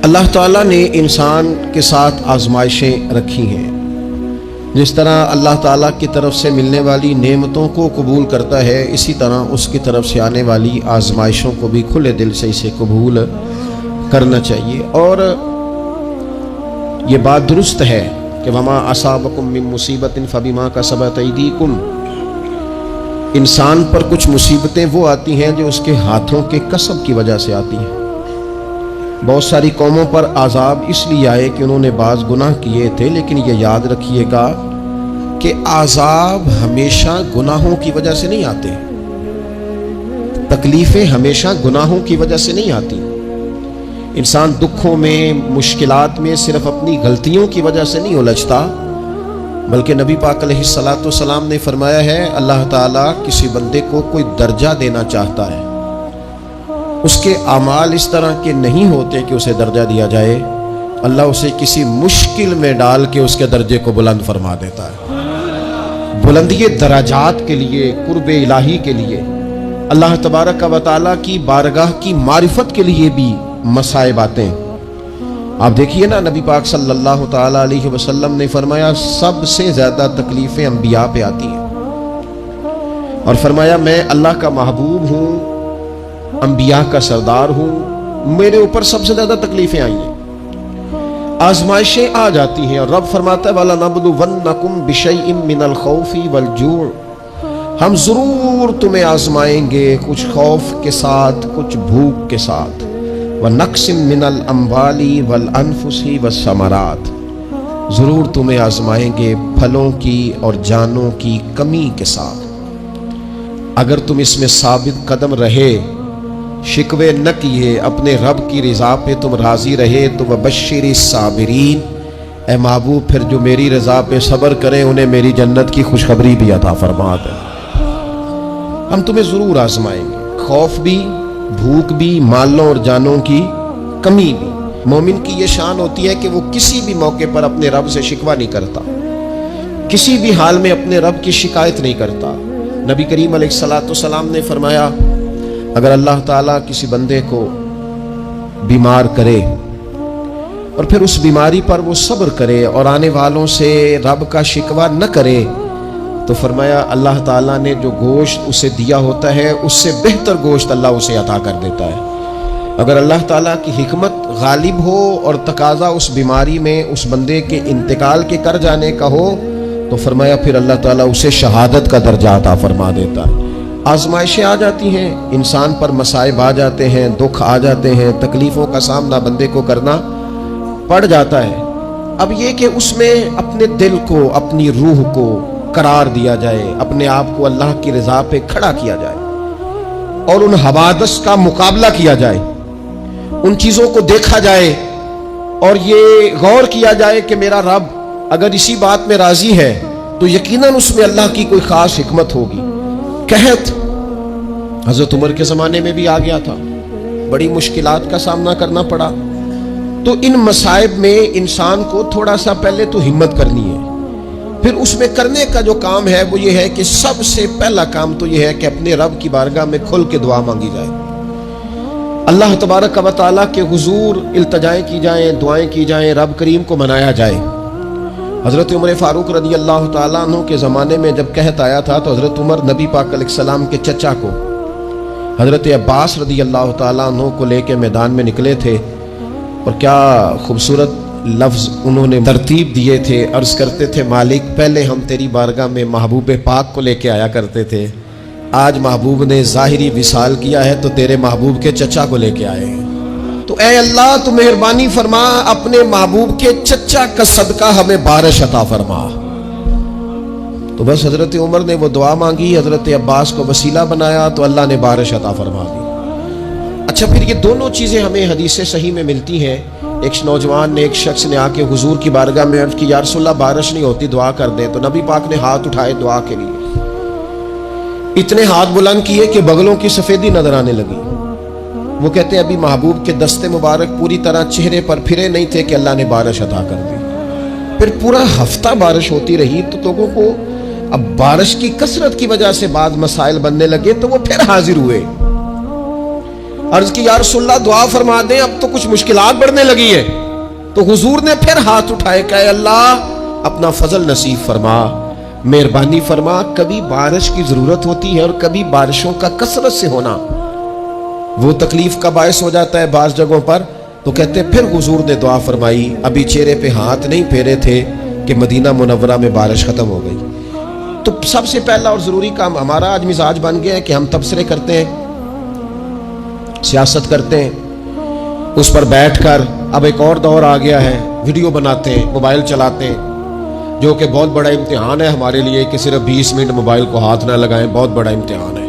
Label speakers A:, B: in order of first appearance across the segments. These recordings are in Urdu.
A: اللہ تعالیٰ نے انسان کے ساتھ آزمائشیں رکھی ہیں۔ جس طرح اللہ تعالیٰ کی طرف سے ملنے والی نعمتوں کو قبول کرتا ہے، اسی طرح اس کی طرف سے آنے والی آزمائشوں کو بھی کھلے دل سے اسے قبول کرنا چاہیے۔ اور یہ بات درست ہے کہ وما اصابکم من مصیبت فبما کسبت ایدیکم، انسان پر کچھ مصیبتیں وہ آتی ہیں جو اس کے ہاتھوں کے کسب کی وجہ سے آتی ہیں۔ بہت ساری قوموں پر عذاب اس لیے آئے کہ انہوں نے بعض گناہ کیے تھے، لیکن یہ یاد رکھیے گا کہ عذاب ہمیشہ گناہوں کی وجہ سے نہیں آتے، تکلیفیں ہمیشہ گناہوں کی وجہ سے نہیں آتی۔ انسان دکھوں میں، مشکلات میں صرف اپنی غلطیوں کی وجہ سے نہیں الجھتا، بلکہ نبی پاک علیہ الصلاۃ والسلام نے فرمایا ہے اللہ تعالیٰ کسی بندے کو کوئی درجہ دینا چاہتا ہے، اس کے اعمال اس طرح کے نہیں ہوتے کہ اسے درجہ دیا جائے، اللہ اسے کسی مشکل میں ڈال کے اس کے درجے کو بلند فرما دیتا ہے۔ بلندی درجات کے لیے، قرب الہی کے لیے، اللہ تبارک و تعالیٰ کی بارگاہ کی معرفت کے لیے بھی مصائب آتے ہیں۔ آپ دیکھیے نا، نبی پاک صلی اللہ تعالیٰ علیہ وسلم نے فرمایا سب سے زیادہ تکلیفیں انبیاء پہ آتی ہیں، اور فرمایا میں اللہ کا محبوب ہوں، انبیاء کا سردار ہوں، میرے اوپر سب سے زیادہ تکلیفیں آئی ہیں، آزمائشیں آ جاتی ہیں۔ اور رب فرماتا ہے وَلَنَبْلُوَنَّكُمْ بِشَيْءٍ مِّنَ الْخَوْفِ وَالْجُوعِ، ہم ضرور تمہیں آزمائیں گے کچھ خوف کے ساتھ، کچھ بھوک کے ساتھ، وَنَقْصٍ مِّنَ الْأَمْوَالِ وَالْأَنفُسِ وَالثَّمَرَاتِ، ضرور تمہیں آزمائیں گے پھلوں کی اور جانوں کی کمی کے ساتھ۔ اگر تم اس میں ثابت قدم رہے، شکوے نہ کیے، اپنے رب کی رضا پہ تم راضی رہے، تو وَبَشِّرِ الصَّابِرِينَ، اے محبوب پھر جو میری رضا پہ صبر کریں انہیں میری جنت کی خوشخبری بھی عطا فرما دے۔ ہم تمہیں ضرور آزمائیں گے، خوف بھی، بھوک بھی، مالوں اور جانوں کی کمی بھی۔ مومن کی یہ شان ہوتی ہے کہ وہ کسی بھی موقع پر اپنے رب سے شکوہ نہیں کرتا، کسی بھی حال میں اپنے رب کی شکایت نہیں کرتا۔ نبی کریم علیہ الصلاۃ والسلام نے فرمایا اگر اللہ تعالیٰ کسی بندے کو بیمار کرے اور پھر اس بیماری پر وہ صبر کرے اور آنے والوں سے رب کا شکوہ نہ کرے، تو فرمایا اللہ تعالیٰ نے جو گوشت اسے دیا ہوتا ہے اس سے بہتر گوشت اللہ اسے عطا کر دیتا ہے۔ اگر اللہ تعالیٰ کی حکمت غالب ہو اور تقاضا اس بیماری میں اس بندے کے انتقال کے کر جانے کا ہو، تو فرمایا پھر اللہ تعالیٰ اسے شہادت کا درجہ عطا فرما دیتا ہے۔ آزمائشیں آ جاتی ہیں، انسان پر مصائب آ جاتے ہیں، دکھ آ جاتے ہیں، تکلیفوں کا سامنا بندے کو کرنا پڑ جاتا ہے۔ اب یہ کہ اس میں اپنے دل کو، اپنی روح کو قرار دیا جائے، اپنے آپ کو اللہ کی رضا پہ کھڑا کیا جائے اور ان حوادث کا مقابلہ کیا جائے، ان چیزوں کو دیکھا جائے اور یہ غور کیا جائے کہ میرا رب اگر اسی بات میں راضی ہے تو یقیناً اس میں اللہ کی کوئی خاص حکمت ہوگی۔ قحط حضرت عمر کے زمانے میں بھی آ گیا تھا، بڑی مشکلات کا سامنا کرنا پڑا۔ تو ان مصائب میں انسان کو تھوڑا سا پہلے تو ہمت کرنی ہے، پھر اس میں کرنے کا جو کام ہے وہ یہ ہے کہ سب سے پہلا کام تو یہ ہے کہ اپنے رب کی بارگاہ میں کھل کے دعا مانگی جائے، اللہ تبارک و تعالیٰ کے حضور التجائیں کی جائیں، دعائیں کی جائیں، رب کریم کو منایا جائے۔ حضرت عمر فاروق رضی اللہ تعالیٰ عنہ کے زمانے میں جب قحط آیا تھا تو حضرت عمر نبی پاک علیہ السلام کے چچا کو حضرت عباس رضی اللہ تعالیٰ عنہ کو لے کے میدان میں نکلے تھے، اور کیا خوبصورت لفظ انہوں نے ترتیب دیے تھے، عرض کرتے تھے مالک پہلے ہم تیری بارگاہ میں محبوب پاک کو لے کے آیا کرتے تھے، آج محبوب نے ظاہری وصال کیا ہے تو تیرے محبوب کے چچا کو لے کے آئے ہیں، تو اے اللہ تو مہربانی فرما اپنے محبوب کے چچا کا صدقہ ہمیں بارش عطا فرما۔ تو بس حضرت عمر نے وہ دعا مانگی، حضرت عباس کو وسیلہ بنایا تو اللہ نے بارش عطا فرما دی۔ اچھا پھر یہ دونوں چیزیں ہمیں حدیث صحیح میں ملتی ہیں۔ ایک نوجوان نے، ایک شخص نے آ کے حضور کی بارگاہ میں عرض کی یا رسول اللہ بارش نہیں ہوتی، دعا کر دیں، تو نبی پاک نے ہاتھ اٹھائے دعا کے لیے، اتنے ہاتھ بلند کیے کہ بغلوں کی سفیدی نظر آنے لگی۔ وہ کہتے ہیں ابھی محبوب کے دستے مبارک پوری طرح چہرے پر پھرے نہیں تھے کہ اللہ نے بارش عطا کر دی۔ پھر پورا ہفتہ بارش ہوتی رہی تو لوگوں کو اب بارش کی کثرت کی وجہ سے بعض مسائل بننے لگے، تو وہ پھر حاضر ہوئے۔ عرض کی یا رسول اللہ دعا فرما دیں، اب تو کچھ مشکلات بڑھنے لگی ہیں۔ تو حضور نے پھر ہاتھ اٹھائے کہ اے اللہ اپنا فضل نصیب فرما، مہربانی فرما، کبھی بارش کی ضرورت ہوتی ہے اور کبھی بارشوں کا کثرت سے ہونا وہ تکلیف کا باعث ہو جاتا ہے بعض جگہوں پر۔ تو کہتے پھر حضور نے دعا فرمائی، ابھی چہرے پہ ہاتھ نہیں پھیرے تھے کہ مدینہ منورہ میں بارش ختم ہو گئی۔ تو سب سے پہلا اور ضروری کام ہمارا آج مزاج بن گیا ہے کہ ہم تبصرے کرتے ہیں، سیاست کرتے ہیں، اس پر بیٹھ کر اب ایک اور دور آ گیا ہے، ویڈیو بناتے ہیں، موبائل چلاتے ہیں، جو کہ بہت بڑا امتحان ہے ہمارے لیے کہ صرف 20 منٹ موبائل کو ہاتھ نہ لگائیں، بہت بڑا امتحان ہے۔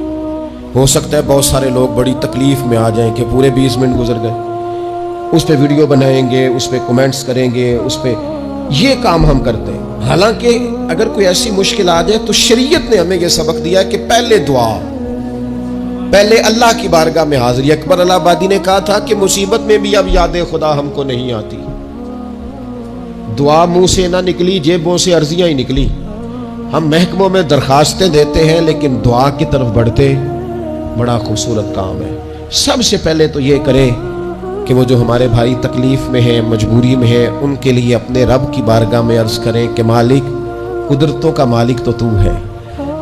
A: ہو سکتا ہے بہت سارے لوگ بڑی تکلیف میں آ جائیں کہ پورے 20 منٹ گزر گئے، اس پہ ویڈیو بنائیں گے، اس پہ کومنٹس کریں گے، اس پہ یہ کام ہم کرتے ہیں۔ حالانکہ اگر کوئی ایسی مشکل آ جائے تو شریعت نے ہمیں یہ سبق دیا کہ پہلے دعا، پہلے اللہ کی بارگاہ میں حاضری۔ اکبر الہ آبادی نے کہا تھا کہ مصیبت میں بھی اب یاد خدا ہم کو نہیں آتی، دعا منہ سے نہ نکلی، جیبوں سے عرضیاں ہی نکلی۔ ہم محکموں میں درخواستیں دیتے ہیں لیکن دعا کی طرف بڑھتے بڑا خوبصورت کام ہے۔ سب سے پہلے تو یہ کریں کہ وہ جو ہمارے بھائی تکلیف میں ہیں، مجبوری میں ہیں، ان کے لیے اپنے رب کی بارگاہ میں عرض کریں کہ مالک، قدرتوں کا مالک تو تو ہے،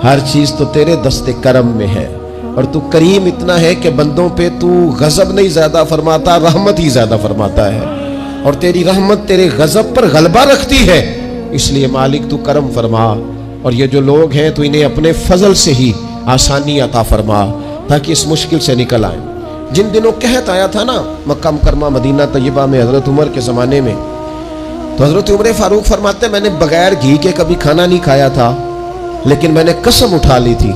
A: ہر چیز تو تیرے دست کرم میں ہے، اور تو کریم اتنا ہے کہ بندوں پہ تو غضب نہیں زیادہ فرماتا، رحمت ہی زیادہ فرماتا ہے، اور تیری رحمت تیرے غضب پر غلبہ رکھتی ہے، اس لیے مالک تو کرم فرما، اور یہ جو لوگ ہیں تو انہیں اپنے فضل سے ہی آسانی عطا فرما تاکہ اس مشکل سے نکل آئیں۔ جن دنوں قحط آیا تھا نا مکہ مکرمہ مدینہ طیبہ میں حضرت عمر کے زمانے میں، تو حضرت عمر فاروق فرماتے ہیں میں نے بغیر گھی کے کبھی کھانا نہیں کھایا تھا، لیکن میں نے قسم اٹھا لی تھی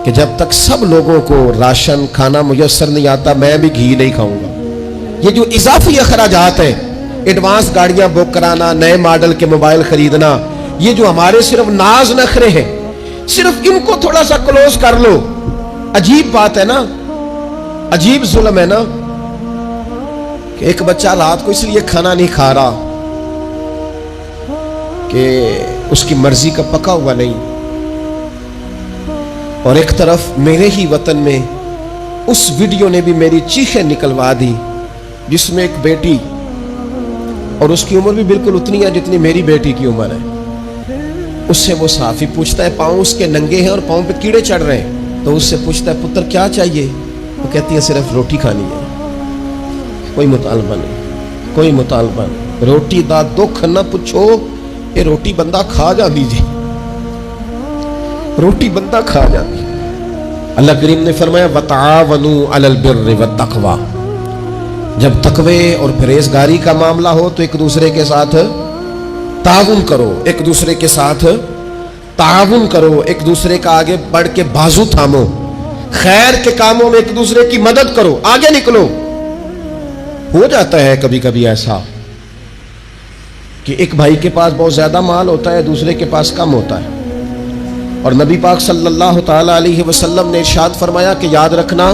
A: کہ جب تک سب لوگوں کو راشن کھانا میسر نہیں آتا میں بھی گھی نہیں کھاؤں گا۔ یہ جو اضافی اخراجات ہیں، ایڈوانس گاڑیاں بک کرانا، نئے ماڈل کے موبائل خریدنا، یہ جو ہمارے صرف ناز نخرے ہیں، صرف ان کو تھوڑا سا کلوز کر لو۔ عجیب بات ہے نا، عجیب ظلم ہے نا کہ ایک بچہ رات کو اس لیے کھانا نہیں کھا رہا کہ اس کی مرضی کا پکا ہوا نہیں، اور ایک طرف میرے ہی وطن میں اس ویڈیو نے بھی میری چیخیں نکلوا دی جس میں ایک بیٹی، اور اس کی عمر بھی بالکل اتنی ہے جتنی میری بیٹی کی عمر ہے، اس سے وہ صحافی پوچھتا ہے، پاؤں اس کے ننگے ہیں اور پاؤں پہ کیڑے چڑھ رہے ہیں، تو اس سے پوچھتا ہے پتر کیا چاہیے؟ وہ کہتی ہے صرف روٹی کھانی ہے، کوئی مطالبہ نہیں، کوئی مطالبہ نہیں، روٹی دا دکھ نہ پوچھو، یہ روٹی بندہ کھا جا دیجیے، روٹی بندہ کھا جاتی۔ اللہ کریم نے فرمایا وَتَعَاوَنُوا عَلَى الْبِرِّ وَالتَّقْوَى، جب تقوی اور پرہیزگاری کا معاملہ ہو تو ایک دوسرے کے ساتھ تعاون کرو، ایک دوسرے کے ساتھ تعاون کرو، ایک دوسرے کا آگے بڑھ کے بازو تھامو، خیر کے کاموں میں ایک دوسرے کی مدد کرو، آگے نکلو۔ ہو جاتا ہے کبھی کبھی ایسا کہ ایک بھائی کے پاس بہت زیادہ مال ہوتا ہے، دوسرے کے پاس کم ہوتا ہے، اور نبی پاک صلی اللہ تعالی علیہ وسلم نے ارشاد فرمایا کہ یاد رکھنا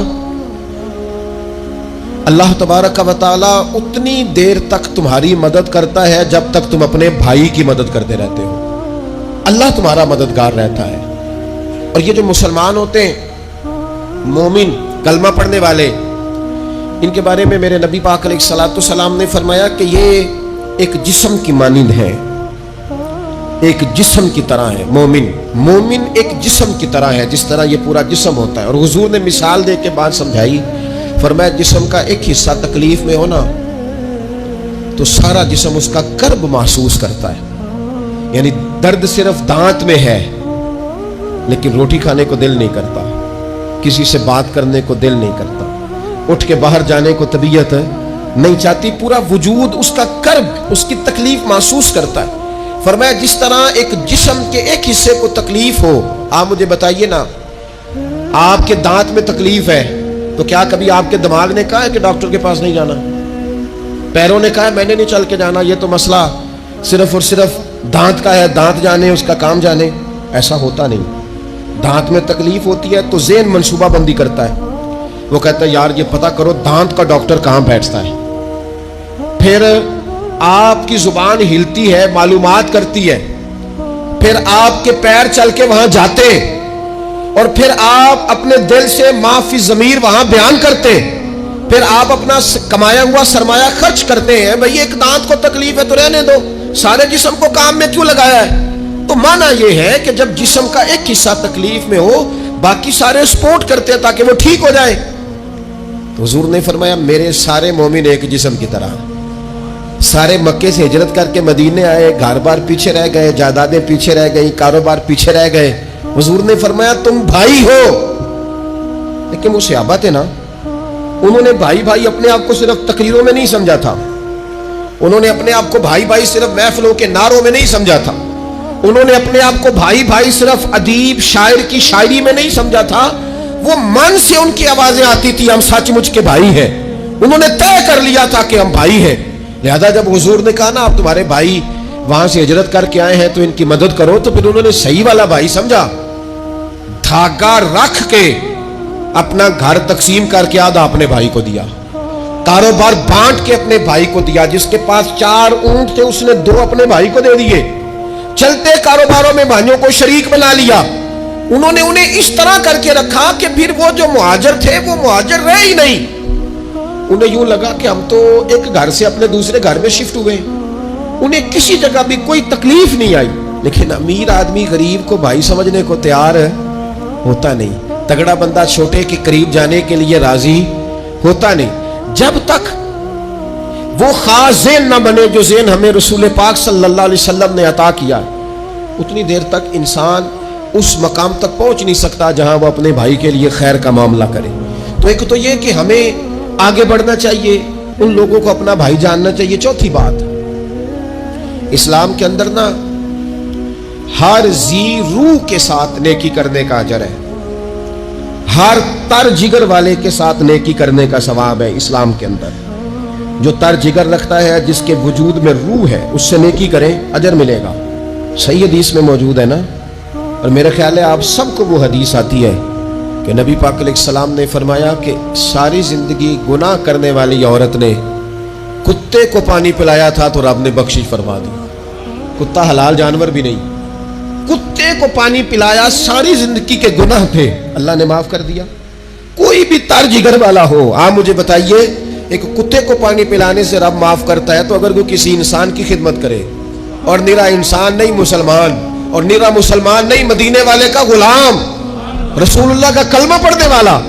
A: اللہ تبارک و تعالی اتنی دیر تک تمہاری مدد کرتا ہے جب تک تم اپنے بھائی کی مدد کرتے رہتے ہو، اللہ تمہارا مددگار رہتا ہے۔ اور یہ جو مسلمان ہوتے ہیں، مومن، کلمہ پڑھنے والے، ان کے بارے میں میرے نبی پاک علیہ الصلوۃ والسلام نے فرمایا کہ یہ ایک جسم کی مانند ہے، ایک جسم کی طرح ہے۔ مومن ایک جسم کی طرح ہے، جس طرح یہ پورا جسم ہوتا ہے۔ اور حضور نے مثال دے کے بات سمجھائی، فرمایا جسم کا ایک حصہ تکلیف میں ہونا تو سارا جسم اس کا کرب محسوس کرتا ہے، یعنی درد صرف دانت میں ہے لیکن روٹی کھانے کو دل نہیں کرتا، کسی سے بات کرنے کو دل نہیں کرتا، اٹھ کے باہر جانے کو طبیعت نہیں چاہتی، پورا وجود اس کا کرب، اس کی تکلیف محسوس کرتا ہے۔ فرمایا جس طرح ایک جسم کے ایک حصے کو تکلیف ہو، آپ مجھے بتائیے نا، آپ کے دانت میں تکلیف ہے تو کیا کبھی آپ کے دماغ نے کہا ہے کہ ڈاکٹر کے پاس نہیں جانا؟ پیروں نے کہا ہے میں نے نہیں چل کے جانا، یہ تو مسئلہ صرف اور صرف دانت کا ہے، دانت جانے، اس کا کام جانے؟ ایسا ہوتا نہیں۔ دانت میں تکلیف ہوتی ہے تو ذہن منصوبہ بندی کرتا ہے، وہ کہتا ہے یار یہ پتہ کرو دانت کا ڈاکٹر کہاں بیٹھتا ہے، پھر آپ کی زبان ہلتی ہے، معلومات کرتی ہے، پھر آپ کے پیر چل کے وہاں جاتے، اور پھر آپ اپنے دل سے ما فی ضمیر وہاں بیان کرتے، پھر آپ اپنا کمایا ہوا سرمایہ خرچ کرتے ہیں. بھئی ایک دانت کو تکلیف ہے تو رہنے دو, سارے جسم کو کام میں کیوں لگایا ہے؟ تو معنی یہ ہے کہ جب جسم کا ایک حصہ تکلیف میں ہو, باقی سارے سپورٹ کرتے ہیں تاکہ وہ ٹھیک ہو جائے. تو حضور نے فرمایا میرے سارے مومن ایک جسم کی طرح. سارے مکے سے ہجرت کر کے مدینے آئے, گھر بار پیچھے رہ گئے, جائیدادیں پیچھے رہ گئی, کاروبار پیچھے رہ گئے. حضور نے فرمایا تم بھائی ہو. لیکن وہ صحابہ تھے نا, انہوں نے بھائی بھائی اپنے آپ کو صرف تقریروں میں نہیں سمجھا تھا. انہوں نے اپنے آپ کو بھائی بھائی صرف محفلوں کے نعروں میں نہیں سمجھا تھا. انہوں نے اپنے آپ کو بھائی بھائی صرف ادیب شاعر کی شاعری میں نہیں سمجھا تھا. وہ من سے ان کی آوازیں آتی تھی ہم سچ مچ کے بھائی ہیں. انہوں نے طے کر لیا تھا کہ ہم بھائی ہیں. لہذا جب حضور نے کہا نا آپ تمہارے بھائی وہاں سے ہجرت کر کے آئے ہیں تو ان کی مدد کرو, تو پھر انہوں نے صحیح والا بھائی سمجھا. دھاگا رکھ کے اپنا گھر تقسیم کر کے آدھا اپنے بھائی کو دیا, کاروبار بانٹ کے اپنے بھائی کو دیا. جس کے پاس 4 اونٹ تھے اس نے 2 اپنے بھائی کو دے دیے. چلتے کاروباروں میں بھائیوں کو شریک بنا لیا. انہوں نے انہیں اس طرح کر کے رکھا کہ پھر وہ جو مہاجر تھے وہ مہاجر رہے ہی نہیں. انہیں یوں لگا کہ ہم تو ایک گھر سے اپنے دوسرے گھر میں شفٹ ہوئے. انہیں کسی جگہ بھی کوئی تکلیف نہیں آئی. لیکن امیر آدمی غریب کو بھائی سمجھنے کو تیار ہوتا نہیں. تگڑا بندہ چھوٹے کے قریب جانے کے لیے راضی ہوتا نہیں. جب تک وہ خاص ذہن نہ بنے جو ذہن ہمیں رسول پاک صلی اللہ علیہ وسلم نے عطا کیا, اتنی دیر تک انسان اس مقام تک پہنچ نہیں سکتا جہاں وہ اپنے بھائی کے لیے خیر کا معاملہ کرے. تو ایک تو یہ کہ ہمیں آگے بڑھنا چاہیے, ان لوگوں کو اپنا بھائی جاننا چاہیے. چوتھی بات, اسلام کے اندر نا ہر ذی روح کے ساتھ نیکی کرنے کا اجر ہے. ہر تر جگر والے کے ساتھ نیکی کرنے کا ثواب ہے اسلام کے اندر. جو تر جگر رکھتا ہے, جس کے وجود میں روح ہے, اس سے نیکی کریں اجر ملے گا. صحیح حدیث میں موجود ہے نا. اور میرا خیال ہے آپ سب کو وہ حدیث آتی ہے کہ نبی پاک علیہ السلام نے فرمایا کہ ساری زندگی گناہ کرنے والی عورت نے کتے کو پانی پلایا تھا تو رب نے بخشش فرما دی. کتا حلال جانور بھی نہیں, کتے کو پانی پلایا, ساری زندگی کے گناہ تھے, اللہ نے معاف کر دیا. کوئی بھی تر جگر والا ہو, آپ مجھے بتائیے ایک کتے کو پانی پلانے سے رب معاف کرتا ہے, تو اگر کوئی کسی انسان کی خدمت کرے, اور نیرا انسان نہیں مسلمان, اور نیرا مسلمان نہیں مدینے والے کا غلام, رسول اللہ کا کلمہ پڑھنے والا,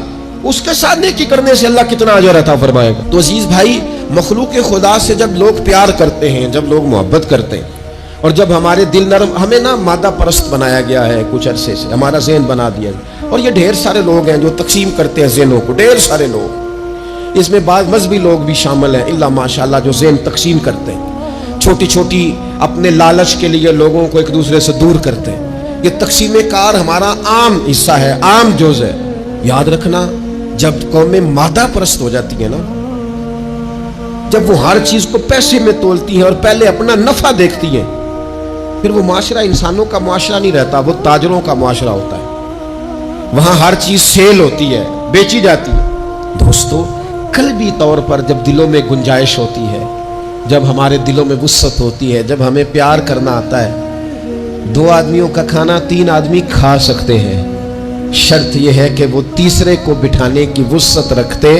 A: اس کے ساتھ نیکی کرنے سے اللہ کتنا اجر عطا فرمائے گا. تو عزیز بھائی, مخلوق خدا سے جب لوگ پیار کرتے ہیں, جب لوگ محبت کرتے ہیں, اور جب ہمارے دل نرم, ہمیں نا مادہ پرست بنایا گیا ہے کچھ عرصے سے, ہمارا ذہن بنا دیا ہے. اور یہ ڈھیر سارے لوگ ہیں جو تقسیم کرتے ہیں ذہنوں کو, ڈھیر سارے لوگ, اس میں بعض مذہبی لوگ بھی شامل ہیں اللہ ماشاءاللہ, جو ذہن تقسیم کرتے ہیں, چھوٹی چھوٹی اپنے لالچ کے لیے لوگوں کو ایک دوسرے سے دور کرتے ہیں. یہ تقسیم کار ہمارا عام حصہ ہے, عام جز ہے. یاد رکھنا, جب قومیں مادہ پرست ہو جاتی ہیں نا, جب وہ ہر چیز کو پیسے میں تولتی ہیں اور پہلے اپنا نفع دیکھتی ہیں, پھر وہ معاشرہ انسانوں کا معاشرہ نہیں رہتا, وہ تاجروں کا معاشرہ ہوتا ہے. وہاں ہر چیز سیل ہوتی ہے, بیچی جاتی ہے. دوستو, قلبی طور پر جب دلوں میں گنجائش ہوتی ہے, جب ہمارے دلوں میں وسعت ہوتی ہے, جب ہمیں پیار کرنا آتا ہے, 2 آدمیوں کا کھانا 3 آدمی کھا سکتے ہیں. شرط یہ ہے کہ وہ تیسرے کو بٹھانے کی وسعت رکھتے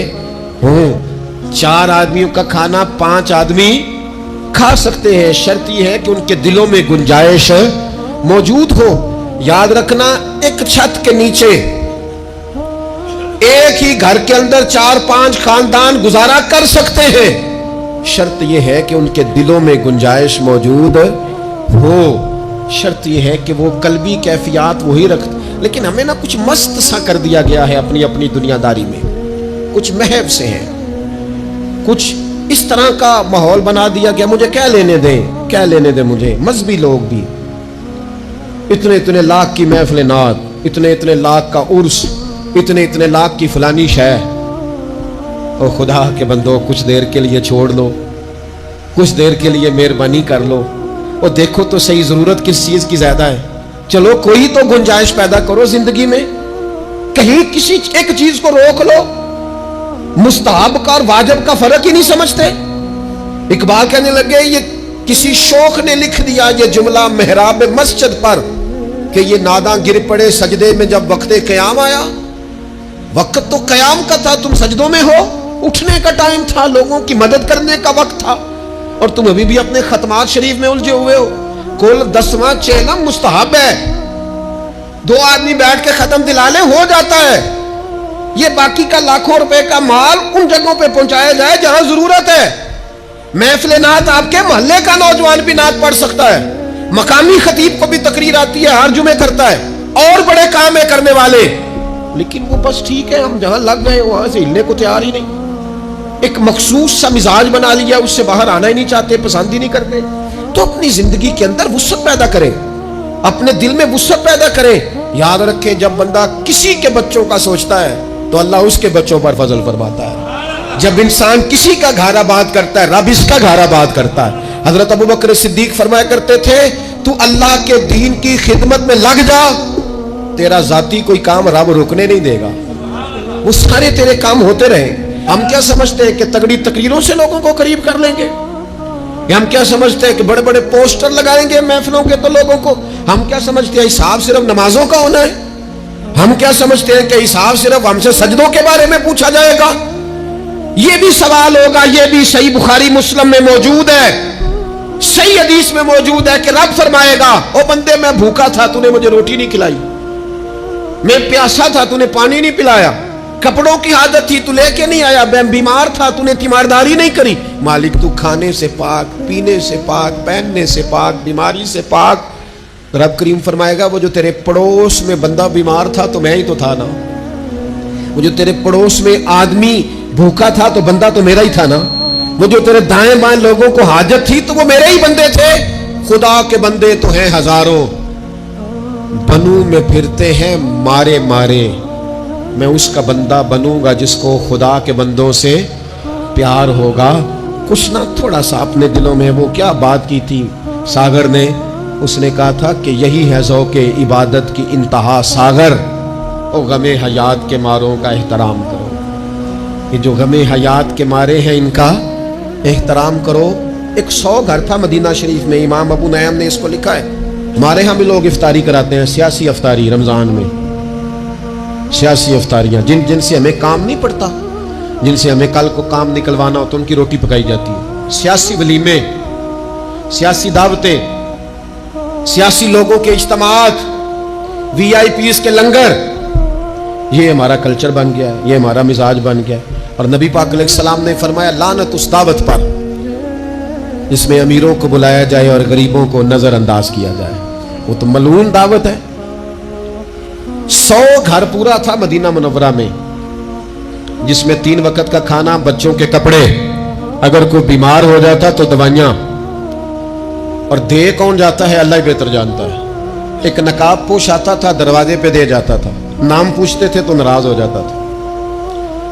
A: ہوں. 4 آدمیوں کا کھانا 5 آدمی کھا سکتے ہیں. شرط یہ ہے کہ ان کے دلوں میں گنجائش موجود ہو. یاد رکھنا, ایک چھت کے نیچے ایک ہی گھر کے اندر 4-5 خاندان گزارا کر سکتے ہیں. شرط یہ ہے کہ ان کے دلوں میں گنجائش موجود ہو. شرط یہ ہے کہ وہ قلبی کیفیات وہی رکھتے. لیکن ہمیں نا کچھ مست سا کر دیا گیا ہے اپنی اپنی دنیا داری میں, کچھ محب سے ہیں, کچھ اس طرح کا ماحول بنا دیا گیا, مجھے کیا لینے دیں, کیا لینے دیں مجھے. مذہبی لوگ بھی اتنے لاکھ کی محفل نعت, اتنے لاکھ کا عرس, اتنے لاکھ کی فلانی شے. اور خدا کے بندو, کچھ دیر کے لیے چھوڑ لو, کچھ دیر کے لیے مہربانی کر لو, اور دیکھو تو صحیح ضرورت کس چیز کی زیادہ ہے. چلو کوئی تو گنجائش پیدا کرو زندگی میں, کہیں کسی ایک چیز کو روک لو. مستحب کا اور واجب کا فرق ہی نہیں سمجھتے. اقبال کہنے لگے, یہ کسی شوخ نے لکھ دیا یہ جملہ محراب مسجد پر کہ یہ ناداں گر پڑے سجدے میں جب وقت قیام آیا. وقت تو قیام کا تھا, تم سجدوں میں ہو. اٹھنے کا ٹائم تھا، لوگوں کی مدد کرنے کا وقت تھا، اور تم ابھی بھی اپنے ختمات شریف میں الجھے ہوئے ہو۔ کل 10واں چیلم مستحب ہے، 2 آدمی بیٹھ کے ختم دلا لے ہو جاتا ہے۔ یہ باقی کا لاکھوں روپے کا مال ان جگہوں پہ پہنچایا جائے جہاں ضرورت ہے۔ محفل نعت آپ کے محلے کا نوجوان بھی نعت پڑھ سکتا ہے، مقامی خطیب کو بھی تقریر آتی ہے، ہر جمعے کرتا ہے، اور بڑے کام ہے کرنے والے، لیکن وہ بس ٹھیک ہے، ہم جہاں لگ گئے وہاں سے ہلنے کو تیار ہی نہیں۔ ایک مخصوص سا مزاج بنا لیا، اس سے باہر آنا ہی نہیں چاہتے، پسند ہی نہیں کرتے۔ تو اپنی زندگی کے اندر وسعت پیدا کریں، اپنے دل میں وسعت پیدا کریں۔ یاد رکھیں، جب بندہ کسی کے بچوں کا سوچتا ہے تو اللہ اس کے بچوں پر فضل فرماتا ہے۔ جب انسان کسی کا گھر آباد کرتا ہے، رب اس کا گھر آباد کرتا ہے۔ حضرت ابوبکر صدیق فرمایا کرتے تھے، تو اللہ کے دین کی خدمت میں لگ جا، تیرا ذاتی کوئی کام رب روکنے نہیں دے گا، وہ سارے تیرے کام ہوتے رہیں۔ ہم کیا سمجھتے ہیں کہ تگڑی تقریروں سے لوگوں کو قریب کر لیں گے؟ یا ہم کیا سمجھتے ہیں کہ بڑے بڑے پوسٹر لگائیں گے محفلوں کے تو لوگوں کو؟ ہم کیا سمجھتے ہیں حساب صرف نمازوں کا ہونا ہے؟ ہم کیا سمجھتے ہیں کہ حساب صرف ہم سے سجدوں کے بارے میں پوچھا جائے گا؟ یہ بھی سوال ہوگا، یہ بھی صحیح بخاری مسلم میں موجود ہے، صحیح حدیث میں موجود ہے کہ رب فرمائے گا، او بندے میں بھوکا تھا تو نے مجھے روٹی نہیں کھلائی، میں پیاسا تھا تو نے پانی نہیں پلایا، کپڑوں کی حاجت تھی تو لے کے نہیں آیا، میں بیمار تھا تو نے تیمارداری نہیں کری۔ مالک تو کھانے سے پاک، پینے سے پاک، پہننے سے پاک، بیماری سے پاک۔ رب کریم فرمائے گا، وہ جو تیرے پڑوس میں بندہ بیمار تھا تو میں ہی تو تھا نا، وہ جو تیرے پڑوس میں آدمی بھوکا تھا تو بندہ تو میرا ہی تھا نا، وہ جو تیرے دائیں بائیں لوگوں کو حاجت تھی تو وہ میرے ہی بندے تھے۔ خدا کے بندے تو ہیں ہزاروں، بنوں میں پھرتے ہیں مارے مارے، میں اس کا بندہ بنوں گا جس کو خدا کے بندوں سے پیار ہوگا۔ کچھ نہ تھوڑا سا اپنے دلوں میں وہ کیا بات کی تھی ساگر نے، اس نے کہا تھا کہ یہی ہے ذوق عبادت کی انتہا ساگر، او غم حیات کے ماروں کا احترام کرو۔ یہ جو غم حیات کے مارے ہیں ان کا احترام کرو۔ ایک 100 گھر تھا مدینہ شریف میں، امام ابو نعیم نے اس کو لکھا ہے۔ ہمارے ہاں بھی لوگ افطاری کراتے ہیں، سیاسی افطاری رمضان میں، سیاسی افطاریاں جن سے ہمیں کام نہیں پڑتا، جن سے ہمیں کل کو کام نکلوانا ہوتا، ان کی روٹی پکائی جاتی ہے۔ سیاسی ولیمے، سیاسی دعوتیں، سیاسی لوگوں کے اجتماعات، VIP کے لنگر، یہ ہمارا کلچر بن گیا ہے، یہ ہمارا مزاج بن گیا ہے۔ اور نبی پاک علیہ السلام نے فرمایا، لعنت اس دعوت پر جس میں امیروں کو بلایا جائے اور غریبوں کو نظر انداز کیا جائے، وہ تو ملعون دعوت ہے۔ 100 گھر پورا تھا مدینہ منورہ میں، جس میں 3 وقت کا کھانا، بچوں کے کپڑے، اگر کوئی بیمار ہو جاتا تو دوائیاں، اور دے کون جاتا ہے اللہ ہی بہتر جانتا ہے۔ ایک نقاب پوش آتا تھا، دروازے پہ دے جاتا تھا، نام پوچھتے تھے تو ناراض ہو جاتا تھا۔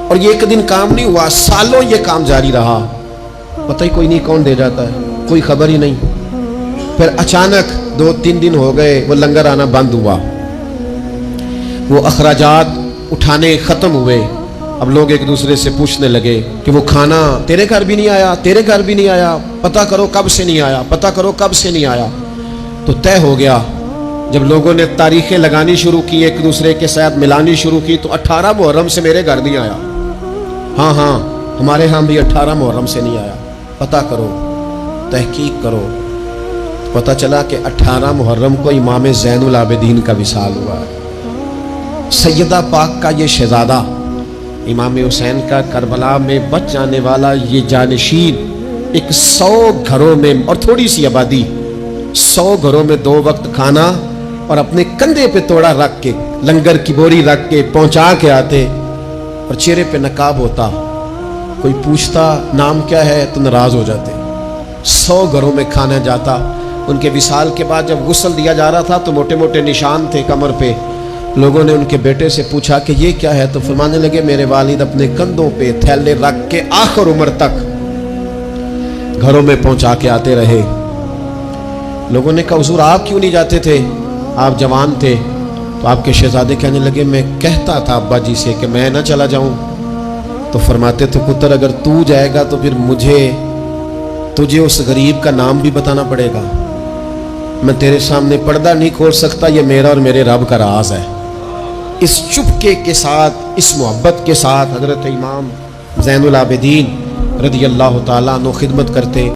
A: اور یہ ایک دن کام نہیں ہوا، سالوں یہ کام جاری رہا، پتہ ہی کوئی نہیں کون دے جاتا ہے، کوئی خبر ہی نہیں۔ پھر اچانک 2-3 دن ہو گئے، وہ لنگر آنا بند ہوا، وہ اخراجات اٹھانے ختم ہوئے۔ اب لوگ ایک دوسرے سے پوچھنے لگے کہ وہ کھانا تیرے گھر بھی نہیں آیا، تیرے گھر بھی نہیں آیا، پتہ کرو کب سے نہیں آیا، پتہ کرو کب سے نہیں آیا۔ تو طے ہو گیا، جب لوگوں نے تاریخیں لگانی شروع کی، ایک دوسرے کے ساتھ ملانی شروع کی، تو 18 محرم سے میرے گھر نہیں آیا، ہاں ہمارے ہاں بھی 18 محرم سے نہیں آیا، پتہ کرو، تحقیق کرو۔ پتہ چلا کہ 18 محرم کو امام زین العابدین کا وصال ہوا ہے۔ سیدہ پاک کا یہ شہزادہ، امام حسین کا کربلا میں بچ جانے والا یہ جانشین، ایک 100 گھروں میں اور تھوڑی سی آبادی، 100 گھروں میں 2 وقت کھانا، اور اپنے کندھے پہ توڑا رکھ کے، لنگر کی بوری رکھ کے پہنچا کے آتے، اور چہرے پہ نقاب ہوتا، کوئی پوچھتا نام کیا ہے تو ناراض ہو جاتے۔ 100 گھروں میں کھانا جاتا۔ ان کے وصال کے بعد جب غسل دیا جا رہا تھا تو موٹے موٹے نشان تھے کمر پہ۔ لوگوں نے ان کے بیٹے سے پوچھا کہ یہ کیا ہے، تو فرمانے لگے میرے والد اپنے کندھوں پہ تھیلے رکھ کے آخر عمر تک گھروں میں پہنچا کے آتے رہے۔ لوگوں نے کہا حضور آپ کیوں نہیں جاتے تھے، آپ جوان تھے؟ تو آپ کے شہزادے کہنے لگے میں کہتا تھا ابا جی سے کہ میں نہ چلا جاؤں، تو فرماتے تھے پتر اگر تو جائے گا تو پھر تجھے اس غریب کا نام بھی بتانا پڑے گا، میں تیرے سامنے پردہ نہیں کھول سکتا، یہ میرا اور میرے رب کا راز ہے۔ اس چپکے کے ساتھ، اس محبت کے ساتھ حضرت امام زین العابدین رضی اللہ تعالیٰ عنہ خدمت کرتے